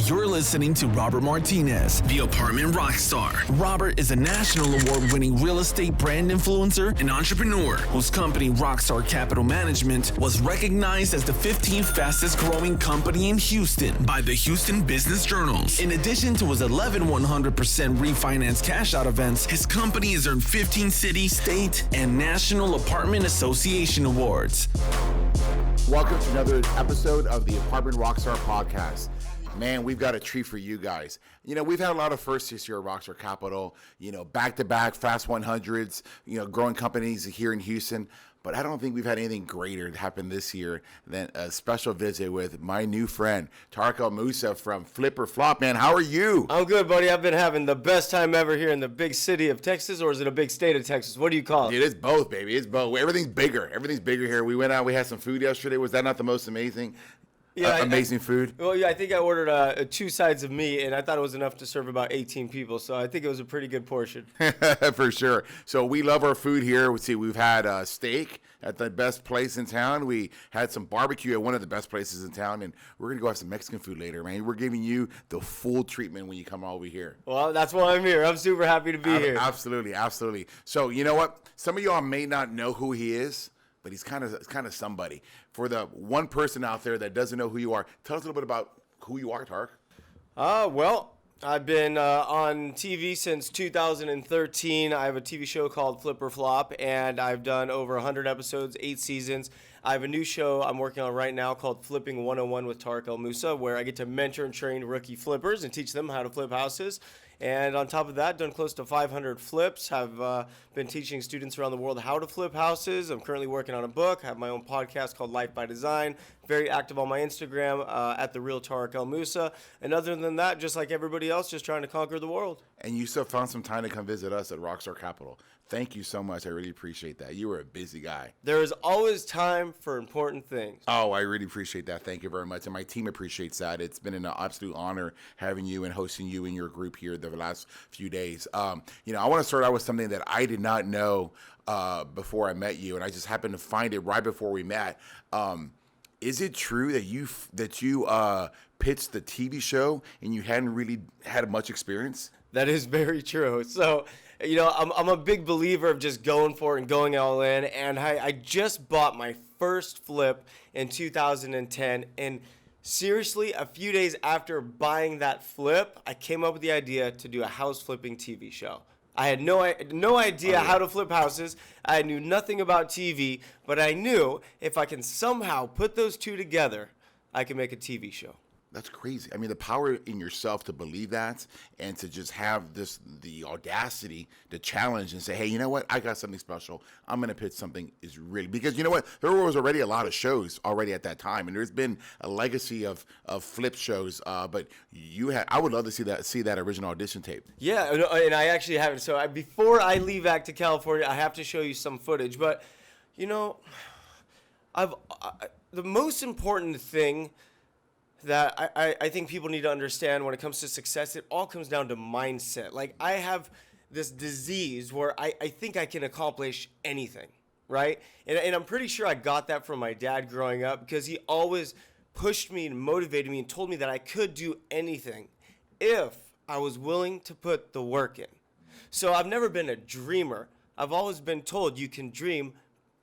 You're listening to Robert Martinez, the apartment rock star. Robert is a national award-winning real estate brand influencer and entrepreneur whose company, Rockstar Capital Management, was recognized as the 15th fastest growing company in Houston by the Houston Business Journals. In addition to his 11 100% refinance cash out events, his company has earned 15 city, state, and national apartment association awards. Welcome to another episode of the Apartment Rockstar Podcast. Man, we've got a treat for you guys. You know, we've had a lot of firsts this year at Rockstar Capital, back-to-back Fast 100s, growing companies here in Houston. But I don't think we've had anything greater happen this year than a special visit with my new friend, Tarek El Moussa from Flip or Flop. Man, how are you? I'm good, buddy. I've been having the best time ever here in the big city of Texas, or is it a big state of Texas? What do you call it? Dude, it's both, baby. It's both. Everything's bigger. Everything's bigger here. We went out. We had some food yesterday. Was that not the most amazing? Amazing food. Well, yeah, I think I ordered 2 sides of meat, and I thought it was enough to serve about 18 people. So I think it was a pretty good portion. For sure. So we love our food here. We've had steak at the best place in town. We had some barbecue at one of the best places in town, and we're gonna go have some Mexican food later, man. We're giving you the full treatment when you come over here. Well, that's why I'm here. I'm super happy to be here. Absolutely. So you know what? Some of y'all may not know who he is, but he's kind of somebody. For the one person out there that doesn't know who you are, tell us a little bit about who you are, Tarek. Well, I've been on TV since 2013. I have a TV show called Flip or Flop, and I've done over 100 episodes, 8 seasons. I have a new show I'm working on right now called Flipping 101 with Tarek El Moussa, where I get to mentor and train rookie flippers and teach them how to flip houses. And on top of that, done close to 500 flips. Have been teaching students around the world how to flip houses. I'm currently working on a book. I have my own podcast called Life by Design. Very active on my Instagram at the real Tarek El Moussa. And other than that, just like everybody else, just trying to conquer the world. And you still found some time to come visit us at Rockstar Capital. Thank you so much. I really appreciate that. You were a busy guy. There is always time for important things. Oh, I really appreciate that. Thank you very much. And my team appreciates that. It's been an absolute honor having you and hosting you and your group here the last few days. I want to start out with something that I did not know before I met you, and I just happened to find it right before we met. Is it true that you pitched the TV show and you hadn't really had much experience? That is very true. So, I'm a big believer of just going for it and going all in. And I just bought my first flip in 2010. And seriously, a few days after buying that flip, I came up with the idea to do a house flipping TV show. I had no idea how to flip houses. I knew nothing about TV, but I knew if I can somehow put those two together, I can make a TV show. That's crazy. I mean, the power in yourself to believe that and to just have the audacity to challenge and say, hey, you know what? I got something special. I'm going to pitch something is really, because you know what? There was already a lot of shows already at that time, and there's been a legacy of flip shows. But I would love to see that original audition tape. Yeah, and I actually have it. So before I leave back to California, I have to show you some footage. But, the most important thing that I think people need to understand when it comes to success, it all comes down to mindset. Like, I have this disease where I think I can accomplish anything, right? And I'm pretty sure I got that from my dad growing up, because he always pushed me and motivated me and told me that I could do anything if I was willing to put the work in. So I've never been a dreamer. I've always been told you can dream,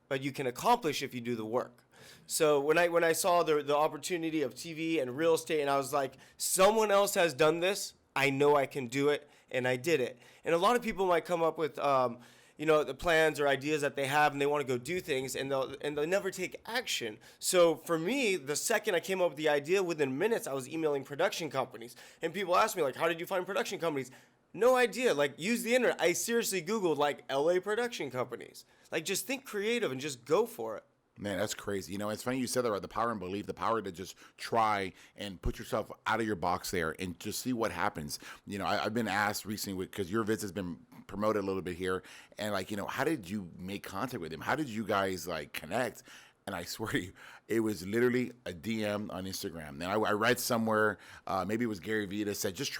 but you can accomplish if you do the work. So when I saw the opportunity of TV and real estate, and I was like, someone else has done this, I know I can do it, and I did it. And a lot of people might come up with the plans or ideas that they have, and they want to go do things, and they'll never take action. So for me, the second I came up with the idea, within minutes I was emailing production companies, and people ask me, like, how did you find production companies? No idea. Like, use the internet. I seriously Googled, like, LA production companies. Like, just think creative and just go for it. Man, that's crazy. It's funny you said that, right? The power and belief, the power to just try and put yourself out of your box there and just see what happens. I've been asked recently, because your visit has been promoted a little bit here, and how did you make contact with him? How did you guys connect? And I swear to you, it was literally a DM on Instagram. And I read somewhere, maybe it was Gary Vee, that said, just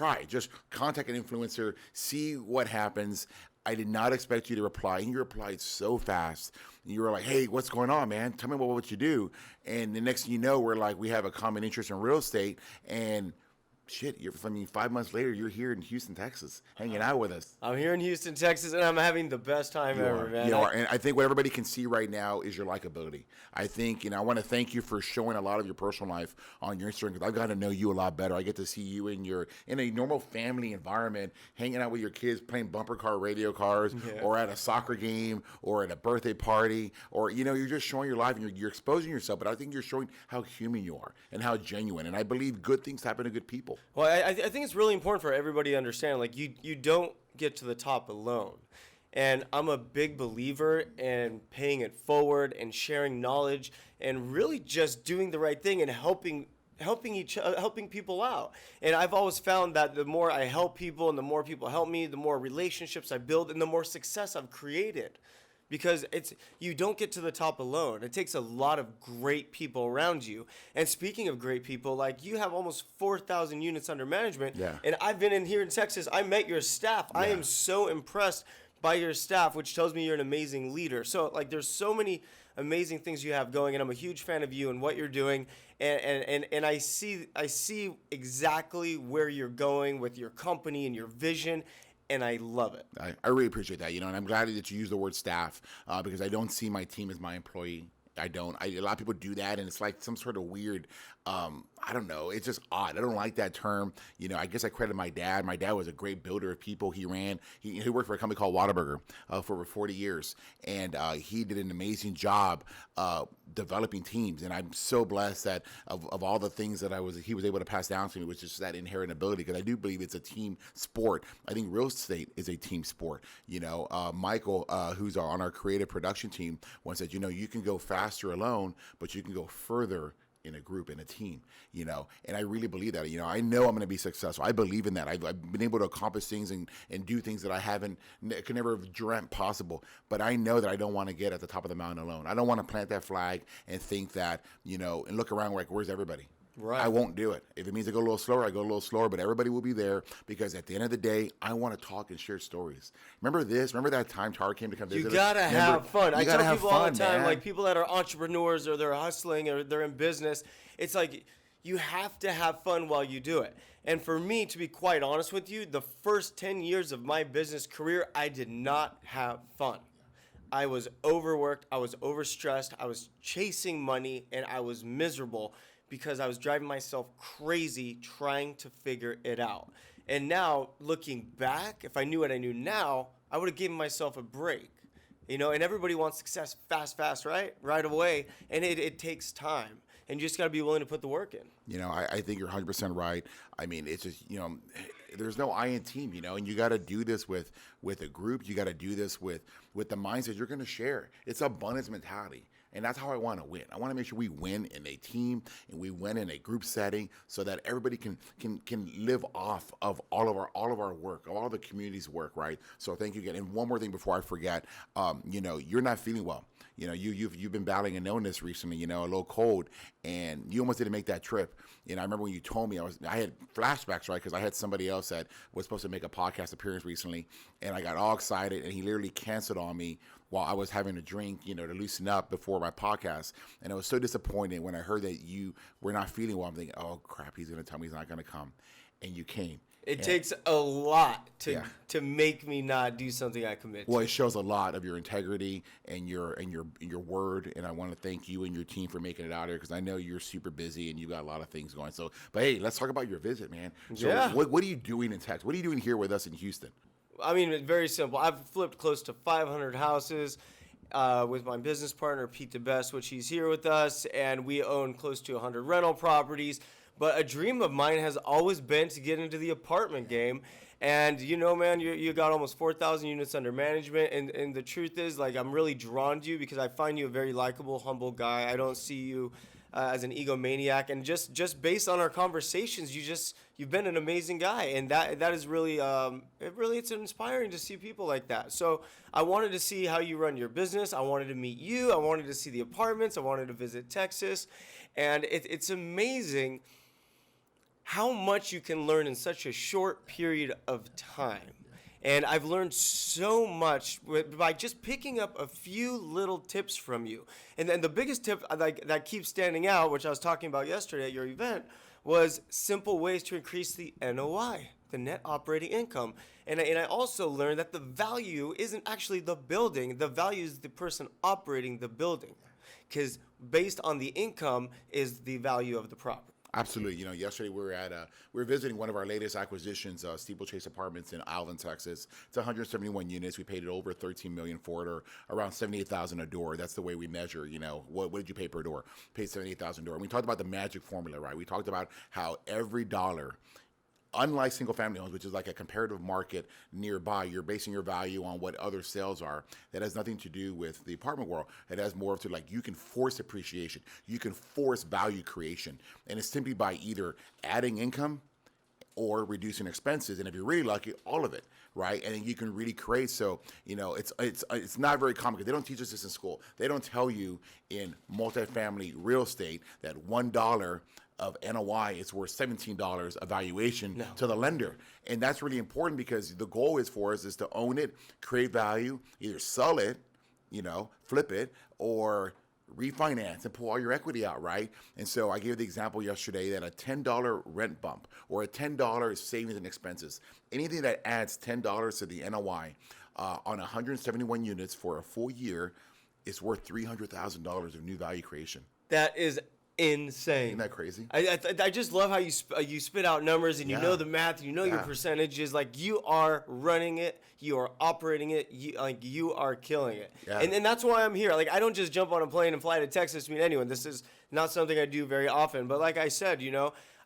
contact an influencer, see what happens. I did not expect you to reply, and you replied so fast. You were like, hey, what's going on, man? Tell me about what you do. And the next thing you know, we have a common interest in real estate, and shit, I mean, 5 months later, you're here in Houston, Texas, hanging out with us. I'm here in Houston, Texas, and I'm having the best time ever, man. You are, and I think what everybody can see right now is your likability. I think, I want to thank you for showing a lot of your personal life on your Instagram, because I've got to know you a lot better. I get to see you in a normal family environment, hanging out with your kids, playing bumper car radio cars, or at a soccer game, or at a birthday party, or, you're just showing your life, and you're exposing yourself, but I think you're showing how human you are and how genuine, and I believe good things happen to good people. Well, I think it's really important for everybody to understand, like, you don't get to the top alone. And I'm a big believer in paying it forward and sharing knowledge and really just doing the right thing and helping people out. And I've always found that the more I help people and the more people help me, the more relationships I build and the more success I've created. Because you don't get to the top alone. It takes a lot of great people around you. And speaking of great people, like, you have almost 4,000 units under management. Yeah. And I've been in here in Texas. I met your staff. Yeah. I am so impressed by your staff, which tells me you're an amazing leader. So, like, there's so many amazing things you have going, and I'm a huge fan of you and what you're doing. And I see exactly where you're going with your company and your vision. And I love it. I really appreciate that, and I'm glad that you use the word staff, because I don't see my team as my employee. I don't. A lot of people do that, and it's like some sort of weird, I don't know. It's just odd. I don't like that term. I guess I credit my dad. My dad was a great builder of people. He worked for a company called Whataburger for over 40 years, and he did an amazing job developing teams. And I'm so blessed that of all the things that he was able to pass down to me was just that inherent ability, because I do believe it's a team sport. I think real estate is a team sport. Michael, who's on our creative production team, once said, you can go faster alone, but you can go further in a group, in a team, and I really believe that. I know I'm going to be successful. I believe in that. I've been able to accomplish things and do things that I could never have dreamt possible. But I know that I don't want to get at the top of the mountain alone. I don't want to plant that flag and think that, and look around like, where's everybody? Right. I won't do it. If it means I go a little slower, I go a little slower, but everybody will be there, because at the end of the day, I want to talk and share stories. Remember that time Tarek came to come visit us? You gotta have fun. I tell people all the time, man. like, people that are entrepreneurs or they're hustling or they're in business, it's like, you have to have fun while you do it. And for me, to be quite honest with you, the first 10 years of my business career, I did not have fun. I was overworked, I was overstressed, I was chasing money, and I was miserable, because I was driving myself crazy trying to figure it out. And now, looking back, if I knew what I knew now, I would have given myself a break. And everybody wants success fast, right? Right away. And it takes time. And you just got to be willing to put the work in. I think you're 100% right. I mean, it's just, there's no I in team, and you got to do this with a group. You got to do this with the mindset you're going to share. It's abundance mentality. And that's how I want to win. I want to make sure we win in a team and we win in a group setting, so that everybody can live off of all of our work, all of the community's work, right? So thank you again. And one more thing before I forget, you're not feeling well. You've been battling an illness recently, a little cold, and you almost didn't make that trip. I remember when you told me, I had flashbacks, right? Because I had somebody else that was supposed to make a podcast appearance recently, and I got all excited, and he literally canceled on me while I was having a drink, to loosen up before my podcast. And I was so disappointed when I heard that you were not feeling well. I'm thinking, oh crap, he's going to tell me he's not going to come. And you came. It takes a lot to make me not do something I commit to. Well, it shows a lot of your integrity and your word, and I want to thank you and your team for making it out here, because I know you're super busy and you got a lot of things going. So, but hey, let's talk about your visit, man. So, what are you doing in Texas? What are you doing here with us in Houston? I mean, it's very simple. I've flipped close to 500 houses with my business partner, Pete DeBest, which he's here with us, and we own close to 100 rental properties. But a dream of mine has always been to get into the apartment game. And, man, you got almost 4,000 units under management. And the truth is, like, I'm really drawn to you because I find you a very likable, humble guy. I don't see you as an egomaniac. And just based on our conversations, you've been an amazing guy. And that is really, it's inspiring to see people like that. So I wanted to see how you run your business. I wanted to meet you. I wanted to see the apartments. I wanted to visit Texas. And it's amazing how much you can learn in such a short period of time. And I've learned so much by just picking up a few little tips from you. And then the biggest tip that keeps standing out, which I was talking about yesterday at your event, was simple ways to increase the NOI, the net operating income. And I also learned that the value isn't actually the building. The value is the person operating the building. Because based on the income is the value of the property. Absolutely. Yesterday we were visiting one of our latest acquisitions, Steeplechase Apartments in Alvin, Texas. It's 171 units. We paid it over $13 million for it, or around $78,000 a door. That's the way we measure. What did you pay per door? Paid $78,000 a door. And we talked about the magic formula, right? We talked about how every dollar, unlike single family homes, which is like a comparative market nearby, you're basing your value on what other sales are. That has nothing to do with the apartment world. It has more to you can force appreciation. You can force value creation. And it's simply by either adding income or reducing expenses. And if you're really lucky, all of it, right? And then you can really create. So, it's not very common because they don't teach us this in school. They don't tell you in multifamily real estate that $1 of NOI is worth $17 of valuation to the lender. And that's really important because the goal is for us is to own it, create value, either sell it, flip it, or refinance and pull all your equity out, right? And so I gave the example yesterday that a $10 rent bump or a $10 savings and expenses, anything that adds $10 to the NOI on 171 units for a full year is worth $300,000 of new value creation. That is insane. Isn't that crazy? I just love how you spit out numbers and you know the math, your percentages. Like you are running it, you are operating it, you are killing it. Yeah. And that's why I'm here. Like I don't just jump on a plane and fly to Texas to meet anyone. This is not something I do very often. But like I said,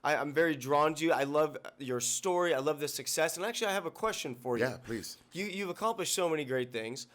I'm very drawn to you. I love your story. I love the success. And actually, I have a question for you. Yeah, please. You've accomplished so many great things.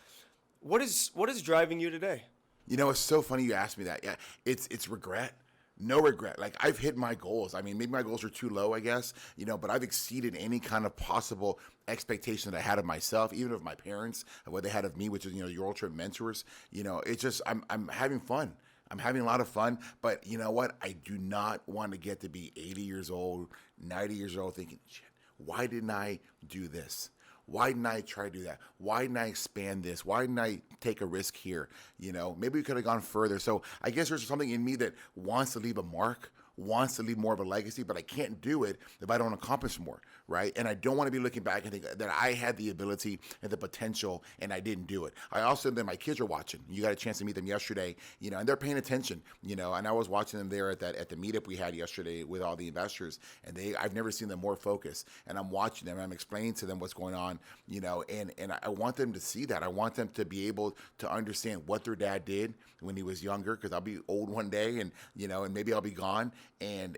What is driving you today? It's so funny you asked me that. Yeah, it's regret. No regret. Like I've hit my goals. I mean, maybe my goals are too low, I guess, but I've exceeded any kind of possible expectation that I had of myself, even of my parents, of what they had of me, which is, your ultimate mentors. It's just, I'm having fun. I'm having a lot of fun, but you know what? I do not want to get to be 80 years old, 90 years old thinking, shit, why didn't I do this? Why didn't I try to do that? Why didn't I expand this? Why didn't I take a risk here? Maybe we could have gone further. So I guess there's something in me that wants to leave a mark, wants to leave more of a legacy, but I can't do it if I don't accomplish more, right? And I don't want to be looking back and think that I had the ability and the potential and I didn't do it. I also know that my kids are watching. You got a chance to meet them yesterday, and they're paying attention, and I was watching them there at the meetup we had yesterday with all the investors, and I've never seen them more focused, and I'm watching them, and I'm explaining to them what's going on, and I want them to see that. I want them to be able to understand what their dad did when he was younger, because I'll be old one day, and maybe I'll be gone, and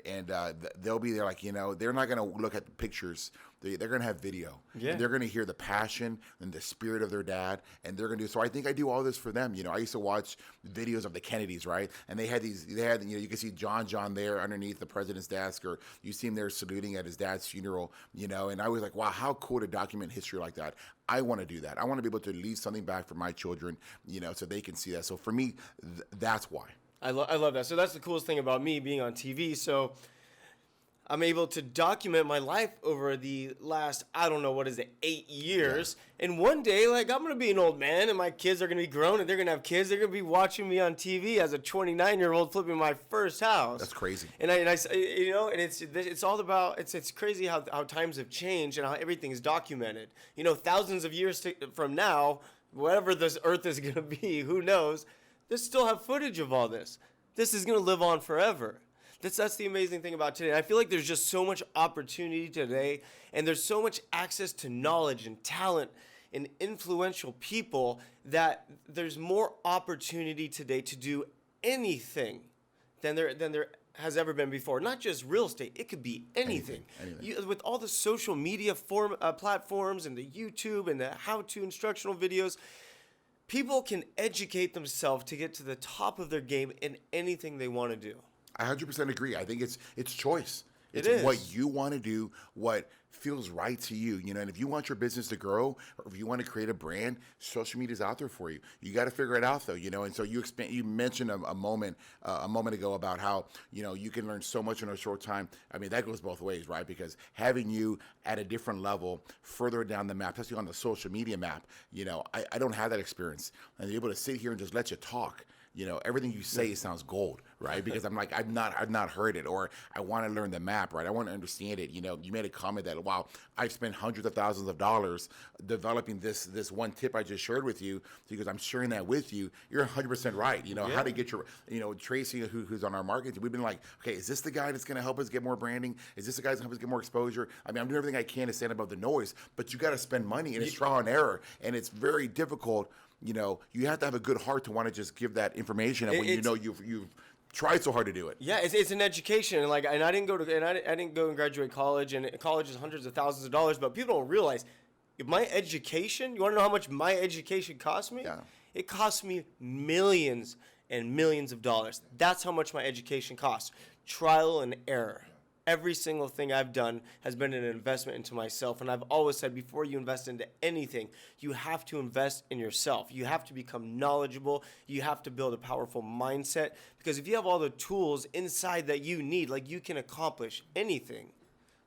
they'll be there, like, they're not going to look at the pictures. They're going to have video. Yeah. And they're going to hear the passion and the spirit of their dad, and they're going to do. So I think I do all this for them. I used to watch videos of the Kennedys, right? And they had you can see John there underneath the president's desk, or you see him there saluting at his dad's funeral, and I was like, wow, how cool to document history like that. I want to do that. I want to be able to leave something back for my children, so they can see that. So for me, that's why. I love that. So that's the coolest thing about me being on TV. So I'm able to document my life over the last, 8 years. Yeah. And one day, like, I'm going to be an old man, and my kids are going to be grown, and they're going to have kids. They're going to be watching me on TV as a 29-year-old flipping my first house. That's crazy. And and it's all about, it's crazy how times have changed and how everything's documented. Thousands of years from now, whatever this earth is going to be, who knows, they still have footage of all this. This is going to live on forever. That's the amazing thing about today. I feel like there's just so much opportunity today, and there's so much access to knowledge and talent and influential people that there's more opportunity today to do anything than there has ever been before. Not just real estate. It could be anything. With all the social media platforms and the YouTube and the how-to instructional videos, people can educate themselves to get to the top of their game in anything they want to do. I 100% agree. I think it's choice. It's It is. what you want to do, what feels right to you. And if you want your business to grow, or if you want to create a brand, social media is out there for you. You got to figure it out, though. And so you mentioned a moment ago about how you can learn so much in a short time. I mean, that goes both ways, right? Because having you at a different level, further down the map, especially on the social media map, I don't have that experience. And to be able to sit here and just let you talk, everything you say sounds gold, right? Because I'm like, I've not heard it, or I want to learn the map, right? I want to understand it. You made a comment that, wow, I've spent hundreds of thousands of dollars developing this one tip I just shared with you, because I'm sharing that with you. You're 100% right. How to get your, Tracy, who's on our marketing, we've been like, okay, is this the guy that's going to help us get more branding? Is this the guy that's going to help us get more exposure? I mean, I'm doing everything I can to stand above the noise, but you got to spend money, and it's trial and error, and it's very difficult. You have to have a good heart to want to just give that information, and when you've tried so hard to do it. Yeah, it's an education, and I didn't go and graduate college, and college is hundreds of thousands of dollars, but people don't realize my education. You want to know how much my education cost me? Yeah. It cost me millions and millions of dollars. That's how much my education costs. Trial and error. Every single thing I've done has been an investment into myself. And I've always said, before you invest into anything, you have to invest in yourself. You have to become knowledgeable. You have to build a powerful mindset. Because if you have all the tools inside that you need, you can accomplish anything.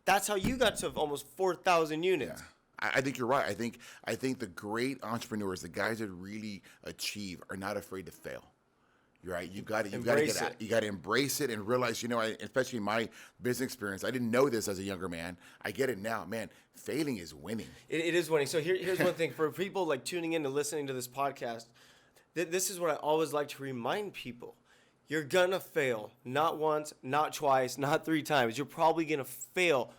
That's how you got to almost 4,000 units. Yeah. I think you're right. I think the great entrepreneurs, the guys that really achieve, are not afraid to fail. You're right. You got to embrace it and realize, especially in my business experience, I didn't know this as a younger man. I get it now, man. Failing is winning. It is winning. So here's one thing for people tuning in and listening to this podcast. This is what I always like to remind people. You're gonna fail, not once, not twice, not 3 times. You're probably gonna fail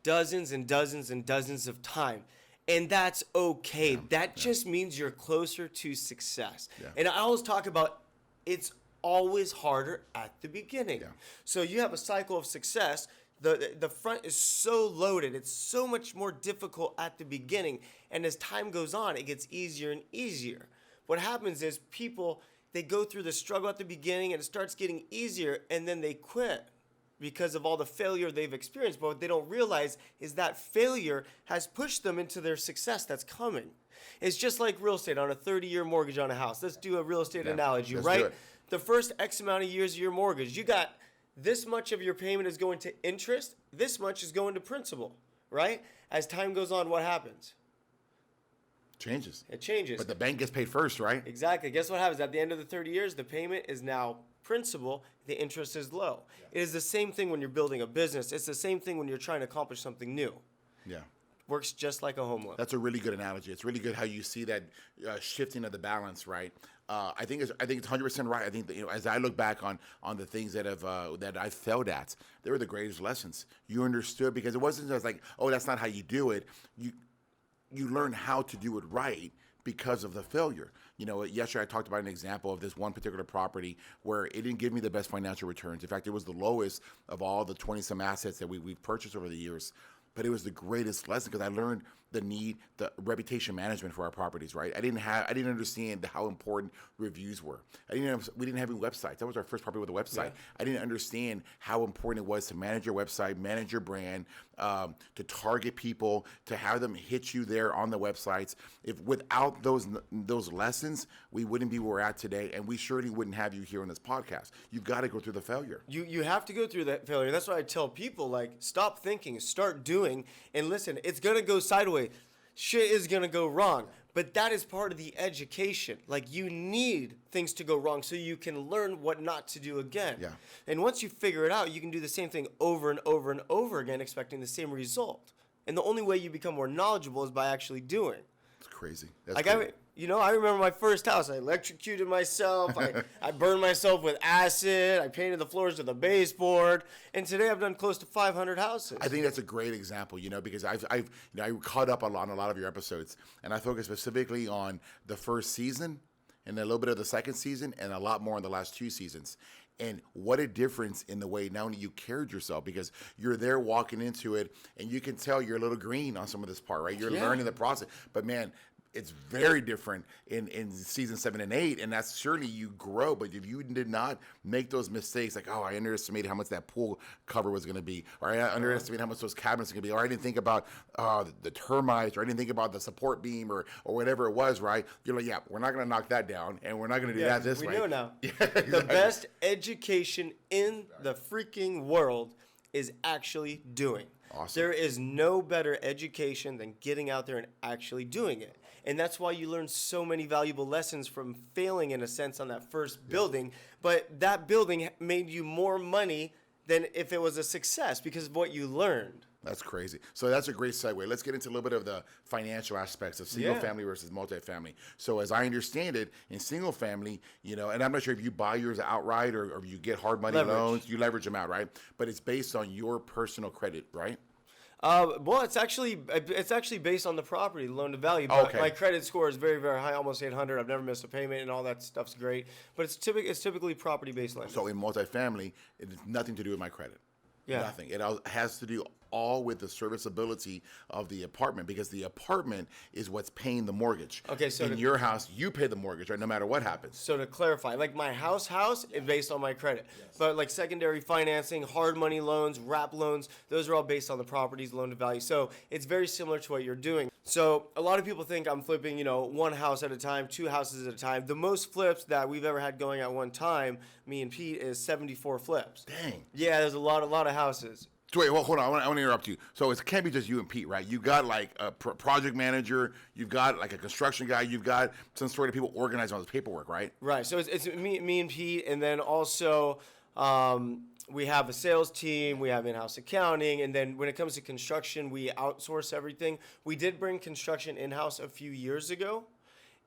dozens and dozens and dozens of times. And that's okay. That just means you're closer to success. Yeah. And I always talk about, it's always harder at the beginning. Yeah. So you have a cycle of success. The front is so loaded. It's so much more difficult at the beginning. And as time goes on, it gets easier and easier. What happens is people, they go through the struggle at the beginning, and it starts getting easier, and then they quit because of all the failure they've experienced. But what they don't realize is that failure has pushed them into their success that's coming. It's just like real estate on a 30-year mortgage on a house. Let's do a real estate analogy, right? The first X amount of years of your mortgage, you got this much of your payment is going to interest, this much is going to principal, right? As time goes on, what happens? Changes. It changes. But the bank gets paid first, right? Exactly. Guess what happens? At the end of the 30 years, the payment is now principal, the interest is low. Yeah. It is the same thing when you're building a business. It's the same thing when you're trying to accomplish something new. Yeah. Works just like a home loan. That's a really good analogy. It's really good how you see that shifting of the balance, right? I think it's 100% right. I think that, as I look back on the things that I failed at, they were the greatest lessons. You understood, because it wasn't just like, oh, that's not how you do it. You learn how to do it right because of the failure. Yesterday I talked about an example of this one particular property where it didn't give me the best financial returns. In fact, it was the lowest of all the 20-some assets that we've purchased over the years. But it was the greatest lesson, because I learned the reputation management for our properties, right? I didn't understand how important reviews were. We didn't have any websites. That was our first property with a website. Yeah. I didn't understand how important it was to manage your website, manage your brand, to target people, to have them hit you there on the websites. If without those lessons, we wouldn't be where we're at today, and we surely wouldn't have you here on this podcast. You've got to go through the failure. You have to go through that failure. That's why I tell people, stop thinking, start doing, and listen, it's going to go sideways. Shit is going to go wrong. But that is part of the education. You need things to go wrong so you can learn what not to do again. Yeah. And once you figure it out, you can do the same thing over and over and over again, expecting the same result. And the only way you become more knowledgeable is by actually doing. It's crazy. That's crazy. I remember my first house. I electrocuted myself. I burned myself with acid. I painted the floors with a baseboard. And today I've done close to 500 houses. I think that's a great example, because I caught up on a lot of your episodes, and I focused specifically on the first season and a little bit of the second season and a lot more in the last 2 seasons. And what a difference in the way not only you carried yourself, because you're there walking into it, and you can tell you're a little green on some of this part, right? You're learning the process. But man, it's very different in season 7 and 8, and that's surely you grow. But if you did not make those mistakes, I underestimated how much that pool cover was going to be, or I underestimated how much those cabinets are going to be, or I didn't think about the termites, or I didn't think about the support beam, or whatever it was, right? You're like, yeah, we're not going to knock that down, and we're not going to do that this way. We know now. Yeah, exactly. The best education in the freaking world is actually doing. Awesome. There is no better education than getting out there and actually doing it. And that's why you learn so many valuable lessons from failing, in a sense, on that first building. But that building made you more money than if it was a success because of what you learned. That's crazy. So that's a great segue. Let's get into a little bit of the financial aspects of single family versus multifamily. So as I understand it, in single family, and I'm not sure if you buy yours outright or you get hard money loans, you leverage them out, right? But it's based on your personal credit, right? Well, it's actually based on the property, loan to value. But my credit score is very, very high, almost 800. I've never missed a payment, and all that stuff's great. But it's typically property based lending. So in multifamily, it has nothing to do with my credit. Yeah. Nothing. It all has to do all with the serviceability of the apartment, because the apartment is what's paying the mortgage. Okay, so in your house, you pay the mortgage, right? No matter what happens. So to clarify, like my house is based on my credit, but like secondary financing, hard money loans, wrap loans, those are all based on the property's loan to value. So it's very similar to what you're doing. So a lot of people think I'm flipping, one house at a time, two houses at a time. The most flips that we've ever had going at one time, me and Pete, is 74 flips. Dang. Yeah, there's a lot of houses. So wait, well, hold on. I want to interrupt you. So it can't be just you and Pete, right? You got like a project manager, you've got like a construction guy, you've got some sort of people organizing all this paperwork, right? Right. So it's me and Pete, and then also we have a sales team, we have in-house accounting, and then when it comes to construction, we outsource everything. We did bring construction in-house a few years ago,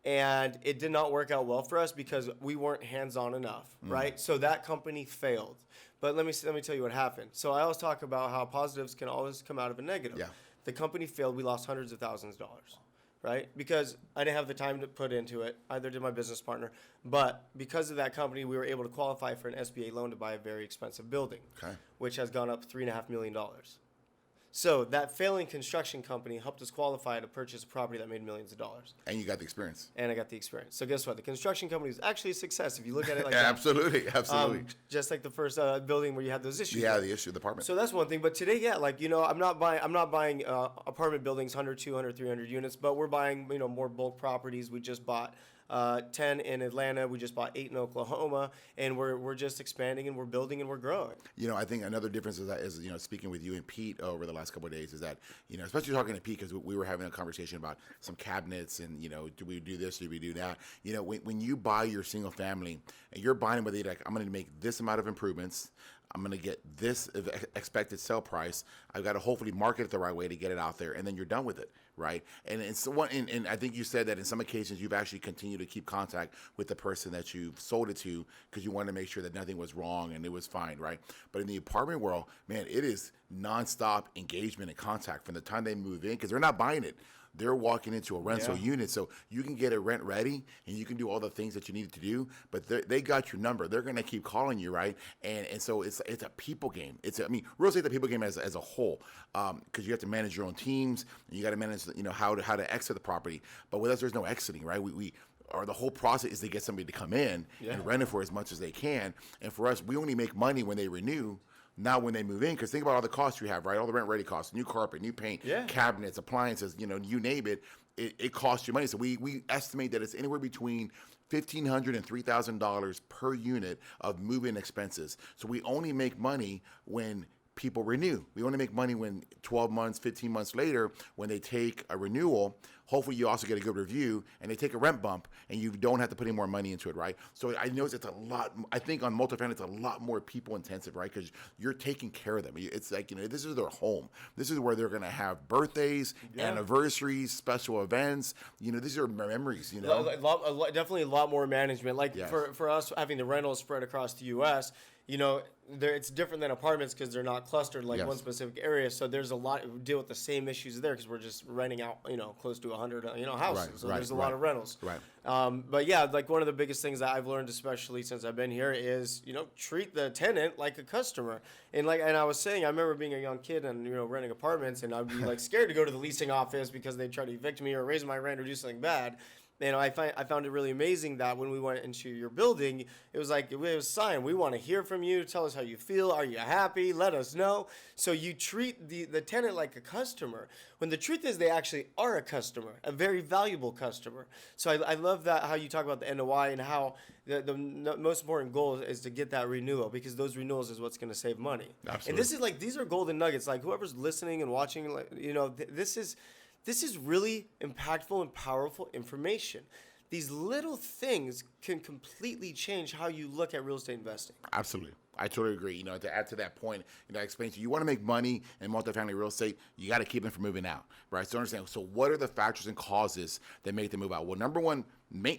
and it did not work out well for us because we weren't hands-on enough, right? So that company failed. But let me tell you what happened. So I always talk about how positives can always come out of a negative. Yeah. The company failed. We lost hundreds of thousands of dollars, right? Because I didn't have the time to put into it. Either did my business partner. But because of that company, we were able to qualify for an SBA loan to buy a very expensive building, which has gone up $3.5 million. So that failing construction company helped us qualify to purchase a property that made millions of dollars. And you got the experience. And I got the experience. So guess what? The construction company was actually a success if you look at it like that. Absolutely. Just like the first building where you had those issues. Yeah, the issue, the apartment. So that's one thing. But today, I'm not buying apartment buildings, 100, 200, 300 units, but we're buying, more bulk properties. We just bought 10 in Atlanta. We just bought 8 in Oklahoma, and we're just expanding and we're building and we're growing. I think another difference is speaking with you and Pete over the last couple of days is that, especially talking to Pete, because we were having a conversation about some cabinets and, do we do this, do we do that? When you buy your single family and you're buying with it, like, I'm going to make this amount of improvements, I'm going to get this expected sell price. I've got to hopefully market it the right way to get it out there, and then you're done with it, right? And I think you said that in some occasions you've actually continued to keep contact with the person that you've sold it to because you wanted to make sure that nothing was wrong and it was fine, right? But in the apartment world, man, it is nonstop engagement and contact from the time they move in, because they're not buying it. They're walking into a rental unit, so you can get it rent ready and you can do all the things that you need to do, but they got your number. They're going to keep calling you, right? And so it's a people game. Real estate is a people game as a whole, because you have to manage your own teams and you got to manage, how to exit the property. But with us, there's no exiting, right? Or the whole process is to get somebody to come in and rent it for as much as they can. And for us, we only make money when they renew. Now when they move in, because think about all the costs you have, right? All the rent-ready costs, new carpet, new paint, cabinets, appliances, you name it, it costs you money. So we estimate that it's anywhere between $1,500 and $3,000 per unit of move-in expenses. So we only make money when people renew. We only make money when 12 months, 15 months later, when they take a renewal, hopefully you also get a good review and they take a rent bump and you don't have to put any more money into it, right? So I know it's a lot, I think on multifamily, it's a lot more people intensive, right? Because you're taking care of them. It's like, this is their home. This is where they're going to have birthdays, anniversaries, special events. These are memories, Definitely a lot more management. Like for us having the rentals spread across the U.S., it's different than apartments because they're not clustered like one specific area. So there's a lot, we deal with the same issues there because we're just renting out, close to 100, houses. So there's a lot of rentals. Right. But yeah, like one of the biggest things that I've learned, especially since I've been here, is, treat the tenant like a customer. And I was saying, I remember being a young kid and, renting apartments, and I'd be like scared to go to the leasing office because they'd try to evict me or raise my rent or do something bad. I found it really amazing that when we went into your building, it was like, it was a sign. We want to hear from you. Tell us how you feel. Are you happy? Let us know. So you treat the tenant like a customer, when the truth is they actually are a customer, a very valuable customer. So I love that, how you talk about the NOI and how the most important goal is to get that renewal, because those renewals is what's going to save money. Absolutely. And this is these are golden nuggets. Like whoever's listening and watching, This is really impactful and powerful information. These little things can completely change how you look at real estate investing. Absolutely. I totally agree. To add to that point, I explained to you, you want to make money in multifamily real estate, you got to keep them from moving out, right? So understand, so what are the factors and causes that make them move out? Well, number one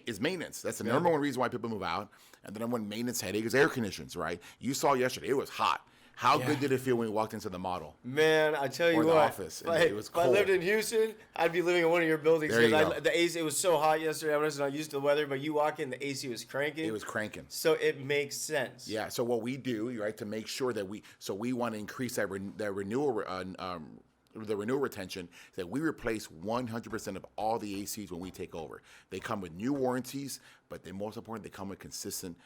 is maintenance. That's the number one reason why people move out. And the number one maintenance headache is air conditions, right? You saw yesterday, it was hot. How good did it feel when you walked into the model? Man, I tell you or the what, office, and it was cold. If I lived in Houston, I'd be living in one of your buildings. There you go. The AC, it was so hot yesterday. I was not used to the weather, but you walk in, the AC was cranking. It was cranking. So it makes sense. Yeah. So what we do, right, to make sure that we want to increase that renewal the renewal retention, is that we replace 100% of all the ACs when we take over. They come with new warranties, but most important, they come with consistent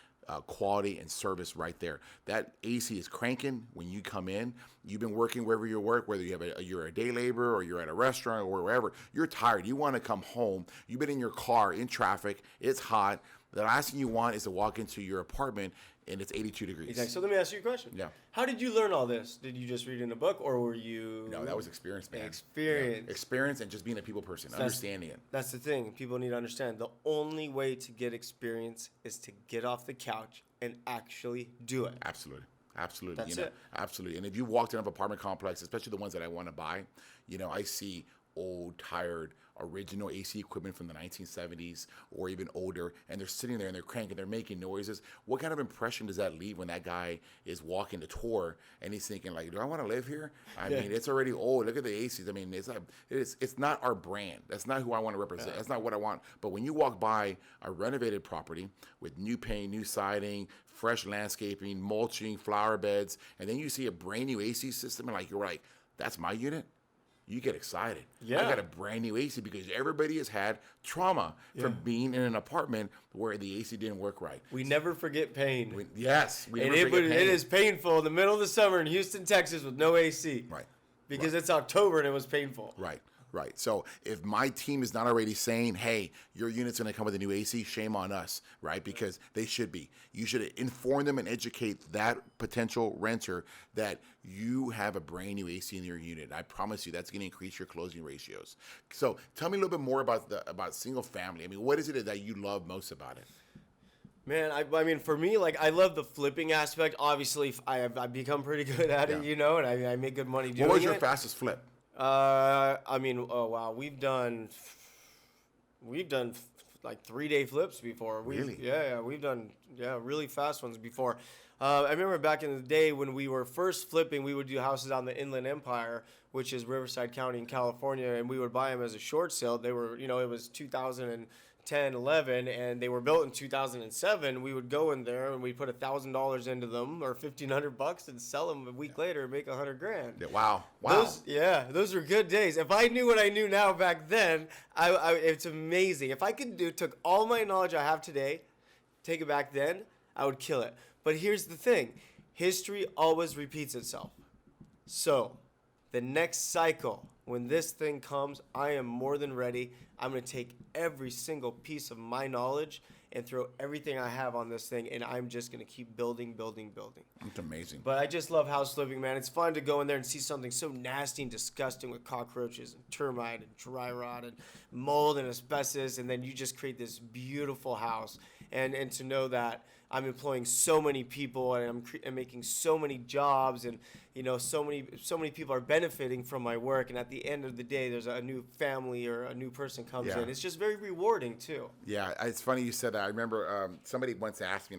quality and service right there. That AC is cranking when you come in. You've been working wherever you work, whether you're a day laborer or you're at a restaurant or wherever. You're tired. You want to come home. You've been in your car in traffic. It's hot. The last thing you want is to walk into your apartment and it's 82 degrees. Exactly. So let me ask you a question. Yeah. How did you learn all this? Did you just read in a book, or were you? No, that was experience, man. Experience. Yeah. Experience and just being a people person, understanding it. That's the thing. People need to understand. The only way to get experience is to get off the couch and actually do it. Absolutely. Absolutely. That's it. Absolutely. And if you walked in an apartment complex, especially the ones that I want to buy, I see old, tired, original AC equipment from the 1970s or even older, and they're sitting there and they're cranking, they're making noises. What kind of impression does that leave when that guy is walking the tour and he's thinking, like, do I want to live here? I mean, it's already old. Look at the ACs. I mean, it's not our brand. That's not who I want to represent. That's not what I want. But when you walk by a renovated property with new paint, new siding, fresh landscaping, mulching, flower beds, and then you see a brand new AC system, and you're like, that's my unit? You get excited. Yeah. I got a brand new AC because everybody has had trauma from being in an apartment where the AC didn't work right. We never forget pain. We never forget pain. It is painful in the middle of the summer in Houston, Texas with no AC. Right. Because it's October and it was painful. Right. Right. So if my team is not already saying, hey, your unit's going to come with a new AC, shame on us, right? Because they should be. You should inform them and educate that potential renter that you have a brand new AC in your unit. I promise you that's going to increase your closing ratios. So tell me a little bit more about single family. I mean, what is it that you love most about it? Man, I mean, for me, I love the flipping aspect. Obviously, I've become pretty good at it, and I make good money doing it. What was your fastest flip? I mean, oh wow, we've done like 3-day flips before. Really? Yeah, we've done really fast ones before. I remember back in the day when we were first flipping, we would do houses on the Inland Empire, which is Riverside County in California, and we would buy them as a short sale. They were, it was 2010, 11, and they were built in 2007. We would go in there and we put $1,000 into them or $1,500 and sell them a week later and make $100,000. Yeah, wow. Those were good days. If I knew what I knew now back then, it's amazing. If I could took all my knowledge I have today, take it back then, I would kill it. But here's the thing. History always repeats itself. So the next cycle, when this thing comes, I am more than ready. I'm going to take every single piece of my knowledge and throw everything I have on this thing, and I'm just going to keep building. It's amazing. But I just love house flipping, man. It's fun to go in there and see something so nasty and disgusting with cockroaches and termite and dry rot and mold and asbestos, and then you just create this beautiful house. And to know that I'm employing so many people and I'm making so many jobs, and so many people are benefiting from my work, and at the end of the day there's a new family or a new person comes in. It's just very rewarding too. Yeah, it's funny you said that. I remember somebody once asked me,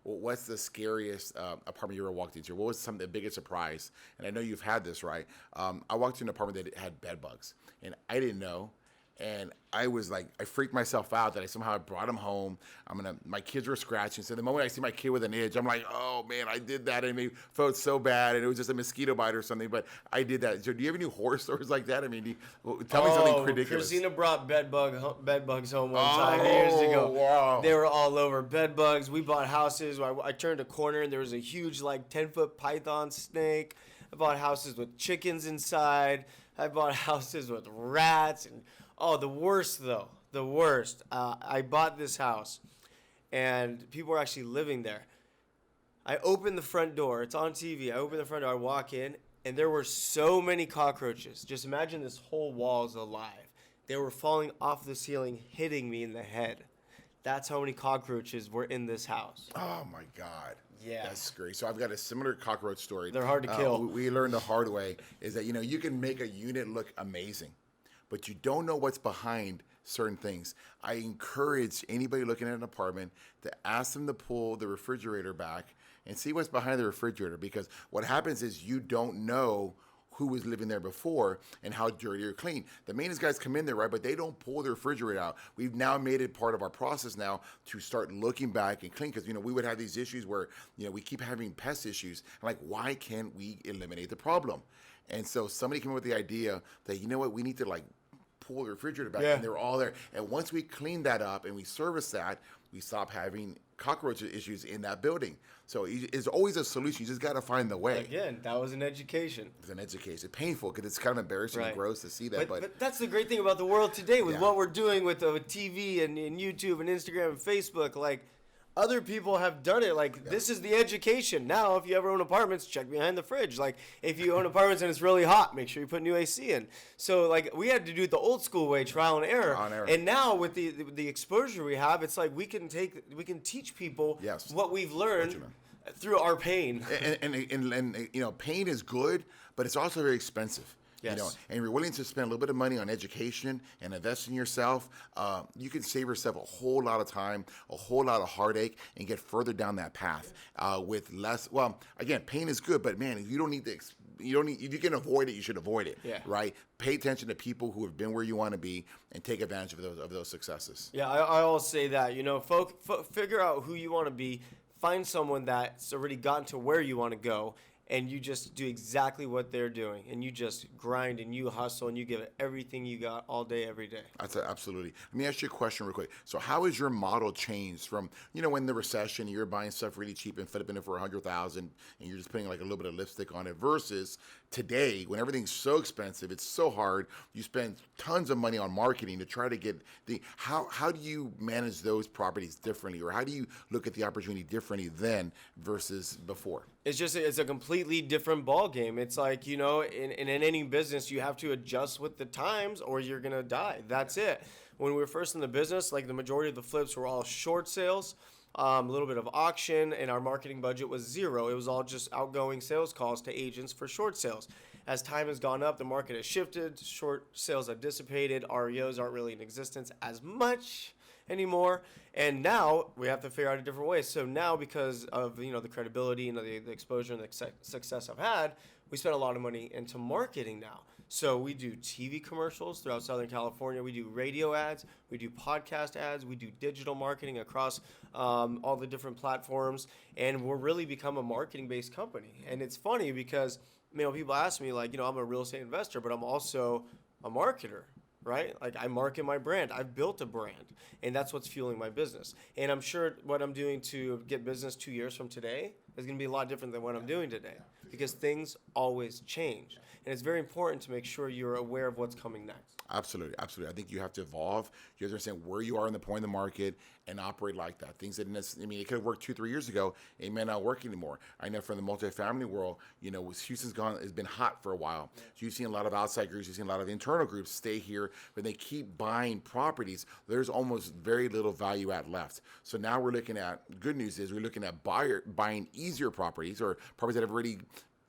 what's the scariest apartment you ever walked into? What was the biggest surprise? And I know you've had this, right? I walked into an apartment that had bed bugs, and I didn't know. And I was I freaked myself out that I somehow brought them home. My kids were scratching. So the moment I see my kid with an itch, I'm like, oh man, I did that. And it felt so bad. And it was just a mosquito bite or something. But I did that. So do you have any horror stories like that? I mean, tell me something ridiculous. Christina brought bed bugs home one time years ago. Wow. They were all over bed bugs. We bought houses. I turned a corner and there was a huge 10-foot python snake. I bought houses with chickens inside. I bought houses with rats and the worst though. The worst. I bought this house, and people were actually living there. I opened the front door. It's on TV. I open the front door. I walk in, and there were so many cockroaches. Just imagine this whole wall is alive. They were falling off the ceiling, hitting me in the head. That's how many cockroaches were in this house. Oh my God. Yeah. That's great. So I've got a similar cockroach story. They're hard to kill. We learned the hard way is that, you can make a unit look amazing, but you don't know what's behind certain things. I encourage anybody looking at an apartment to ask them to pull the refrigerator back and see what's behind the refrigerator, because what happens is you don't know who was living there before and how dirty or clean. The maintenance guys come in there, right, but they don't pull the refrigerator out. We've now made it part of our process now to start looking back and clean, because, we would have these issues where, we keep having pest issues. Like, why can't we eliminate the problem? And so somebody came up with the idea that, we need to, pull the refrigerator back, and they're all there. And once we clean that up and we service that, we stop having cockroach issues in that building. So it's always a solution. You just got to find the way. Again, that was an education. It's an education. Painful, because it's kind of embarrassing and gross to see that. But that's the great thing about the world today with what we're doing with TV and YouTube and Instagram and Facebook. Like, other people have done it. Like, this is the education. Now, if you ever own apartments, check behind the fridge. Like, if you own apartments and it's really hot, make sure you put new AC in. So, we had to do it the old school way, trial and error. And now, with the exposure we have, it's like we can teach people what we've learned through our pain. And pain is good, but it's also very expensive. Yes. And you're willing to spend a little bit of money on education and invest in yourself, you can save yourself a whole lot of time, a whole lot of heartache, and get further down that path with less. Well, again, pain is good, but man, you don't need to. You can avoid it. You should avoid it. Yeah. Right. Pay attention to people who have been where you want to be, and take advantage of those successes. Yeah, I always say that. Figure out who you want to be. Find someone that's already gotten to where you want to go, and you just do exactly what they're doing, and you just grind and you hustle and you give it everything you got all day, every day. Absolutely. Let me ask you a question real quick. So how has your model changed from, when the recession, you're buying stuff really cheap and flipping it for $100,000 and you're just putting a little bit of lipstick on it, versus today when everything's so expensive, it's so hard, you spend tons of money on marketing to try to get how do you manage those properties differently, or how do you look at the opportunity differently then versus before? It's a completely different ball game. It's like, in any business, you have to adjust with the times or you're going to die. That's it. When we were first in the business, the majority of the flips were all short sales, a little bit of auction, and our marketing budget was zero. It was all just outgoing sales calls to agents for short sales. As time has gone up, the market has shifted. Short sales have dissipated. REOs aren't really in existence as much anymore, and now we have to figure out a different way. So now, because of the credibility and the exposure and the success I've had, we spend a lot of money into marketing now. So we do TV commercials throughout Southern California. We do radio ads. We do podcast ads. We do digital marketing across all the different platforms, and we're really become a marketing-based company. And it's funny because people ask me I'm a real estate investor, but I'm also a marketer. Right? I market my brand. I've built a brand, and that's what's fueling my business. And I'm sure what I'm doing to get business 2 years from today is going to be a lot different than what I'm doing today, because things always change. And it's very important to make sure you're aware of what's coming next. Absolutely. I think you have to evolve. You have to understand where you are in the point of the market and operate like that. Things that it could have worked 2-3 years ago. It may not work anymore. I know from the multifamily world, Houston's has been hot for a while. So you've seen a lot of outside groups, you've seen a lot of internal groups stay here, but they keep buying properties. There's almost very little value add left. So now we're looking at, good news is we're looking at buying easier properties, or properties that have already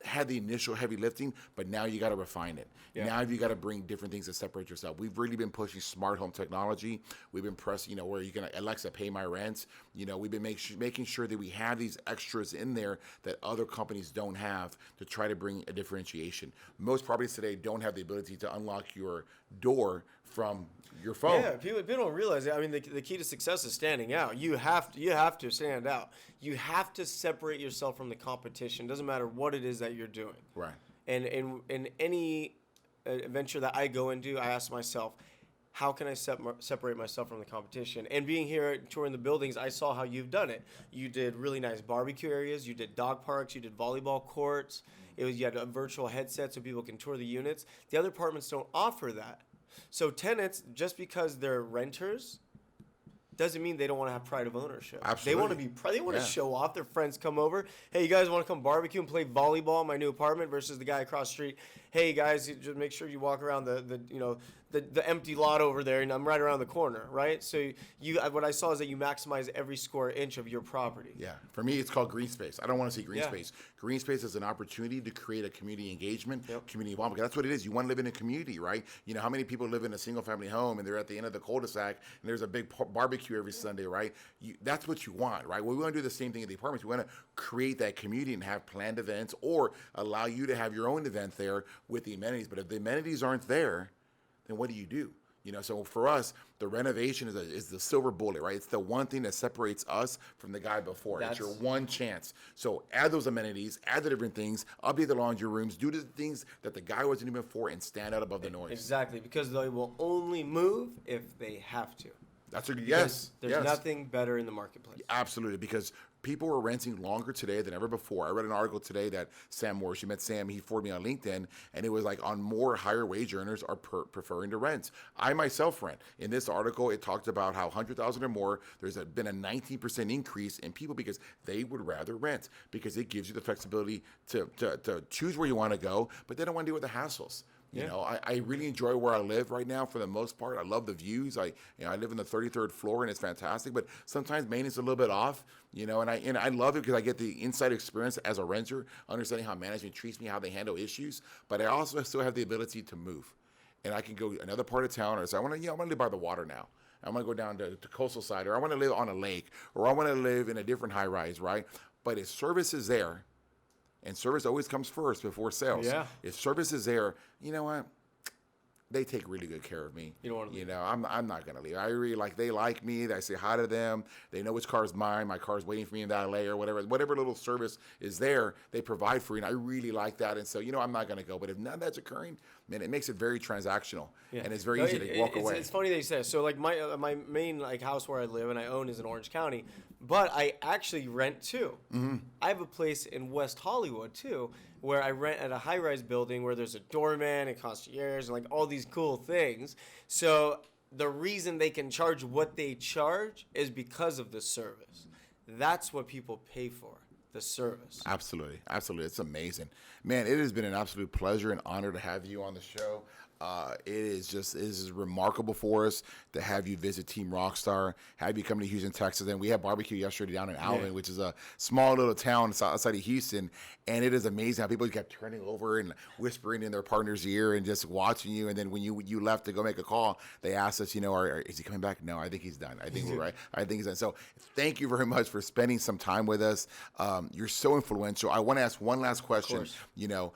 had the initial heavy lifting, but now you got to refine it. Yeah. Now you got to bring different things that separate yourself. We've really been pushing smart home technology. We've been pressing, where you can, Alexa, pay my rent. We've been making sure that we have these extras in there that other companies don't have, to try to bring a differentiation. Most properties today don't have the ability to unlock your door from your phone. Yeah, people don't realize it. I mean, the key to success is standing out. You have to stand out. You have to separate yourself from the competition. Doesn't matter what it is that you're doing. Right. And in any venture that I go into, I ask myself, how can I separate myself from the competition? And being here touring the buildings, I saw how you've done it. You did really nice barbecue areas. You did dog parks. You did volleyball courts. You had a virtual headset so people can tour the units. The other apartments don't offer that. So tenants, just because they're renters, doesn't mean they don't want to have pride of ownership. Absolutely. They want to be proud. They want to Yeah. show off. Their friends come over. Hey, you guys want to come barbecue and play volleyball in my new apartment? Versus the guy across the street. Hey, guys, you just make sure you walk around the empty lot over there, and I'm right around the corner, right? So what I saw is that you maximize every square inch of your property. Yeah, for me, it's called green space. I don't want to see green Yeah. space. Green space is an opportunity to create a community engagement, Yep. community involvement. Because that's what it is. You want to live in a community, right? You know, how many people live in a single-family home and they're at the end of the cul-de-sac and there's a big barbecue every Sunday, right? That's what you want, right? Well, we want to do the same thing in the apartments. We want to create that community and have planned events or allow you to have your own event there with the amenities. But if the amenities aren't there, then what do you do? You know, so for us, the renovation is the silver bullet, right? It's the one thing that separates us from the guy before. It's your one chance. So add those amenities, add the different things, update the laundry rooms, do the things that the guy wasn't even for, and stand out above the noise. Exactly, because they will only move if they have to. That's a yes. There's nothing better in the marketplace. Absolutely, because people are renting longer today than ever before. I read an article today that Sam Morris, you met Sam, he forwarded me on LinkedIn, and it was like on more higher wage earners are preferring to rent. I myself rent. In this article, it talked about how 100,000 or more, there's been a 19% increase in people because they would rather rent because it gives you the flexibility to choose where you want to go, but they don't want to deal with the hassles. You know, I really enjoy where I live right now for the most part. I love the views. I live in the 33rd floor and it's fantastic, but sometimes maintenance is a little bit off, you know, and I love it because I get the inside experience as a renter, understanding how management treats me, how they handle issues, but I also still have the ability to move. And I can go another part of town or say, I want to live by the water now. I want to go down to coastal side, or I want to live on a lake, or I want to live in a different high rise, right? But if service is there, and service always comes first before sales. Yeah. If service is there, you know what? They take really good care of me. You don't want to leave. You know, I'm not gonna leave. I really they like me. I say hi to them. They know which car is mine. My car's waiting for me in valet or whatever. Whatever little service is there, they provide for you, and I really like that. And so, you know, I'm not gonna go. But if none of that's occurring, man, it makes it very transactional, and it's very easy to walk away. It's funny that you say that. So like my main house where I live and I own is in Orange County, but I actually rent too. Mm-hmm. I have a place in West Hollywood too, where I rent at a high-rise building where there's a doorman and concierge and like all these cool things. So the reason they can charge what they charge is because of the service. That's what people pay for, the service. Absolutely. It's amazing. Man, it has been an absolute pleasure and honor to have you on the show. It is remarkable for us to have you visit Team Rockstar, have you come to Houston, Texas, and we had barbecue yesterday down in Alvin, which is a small little town outside of Houston, and it is amazing how people kept turning over and whispering in their partner's ear and just watching you, and then when you left to go make a call, they asked us, you know, is he coming back? No, I think he's done. I think we're right. I think he's done. So thank you very much for spending some time with us. You're so influential. I want to ask one last question. You know,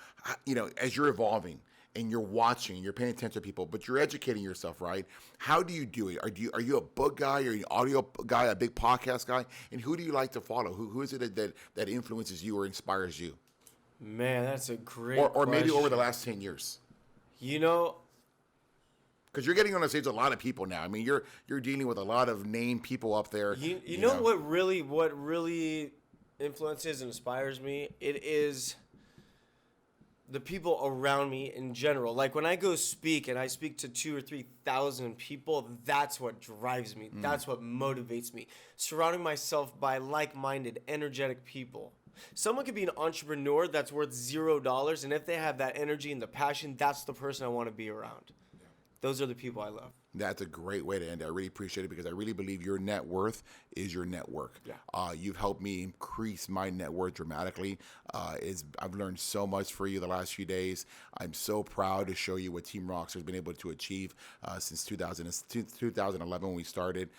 as you're evolving, and you're watching, you're paying attention to people, but you're educating yourself, right? How do you do it? Are you a book guy? Are you an audio guy, a big podcast guy? And who do you like to follow? Who is it that influences you or inspires you? Man, that's a great or maybe question. over the last 10 years. You know, because you're getting on the stage with a lot of people now. I mean, you're dealing with a lot of named people up there. You know what really influences and inspires me? It is the people around me in general. Like when I go speak and I speak to 2,000 or 3,000 people, that's what drives me. That's what motivates me. Surrounding myself by like-minded, energetic people. Someone could be an entrepreneur that's worth $0, and if they have that energy and the passion, that's the person I want to be around. Those are the people I love. That's a great way to end it. I really appreciate it because I really believe your net worth is your network. Yeah. You've helped me increase my net worth dramatically. I've learned so much for you the last few days. I'm so proud to show you what Team Rockstar has been able to achieve since 2011 when we started.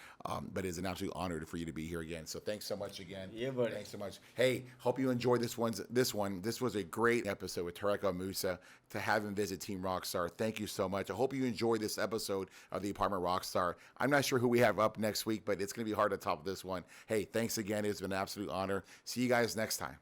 But it's an absolute honor for you to be here again. So thanks so much again. Yeah, buddy. Thanks so much. Hey, hope you enjoyed this one. This was a great episode with Tarek El Moussa. To have him visit Team Rockstar. Thank you so much. I hope you enjoyed this episode of the Apartment Rockstar. I'm not sure who we have up next week, but it's going to be hard to top this one. Hey, thanks again. It's been an absolute honor. See you guys next time.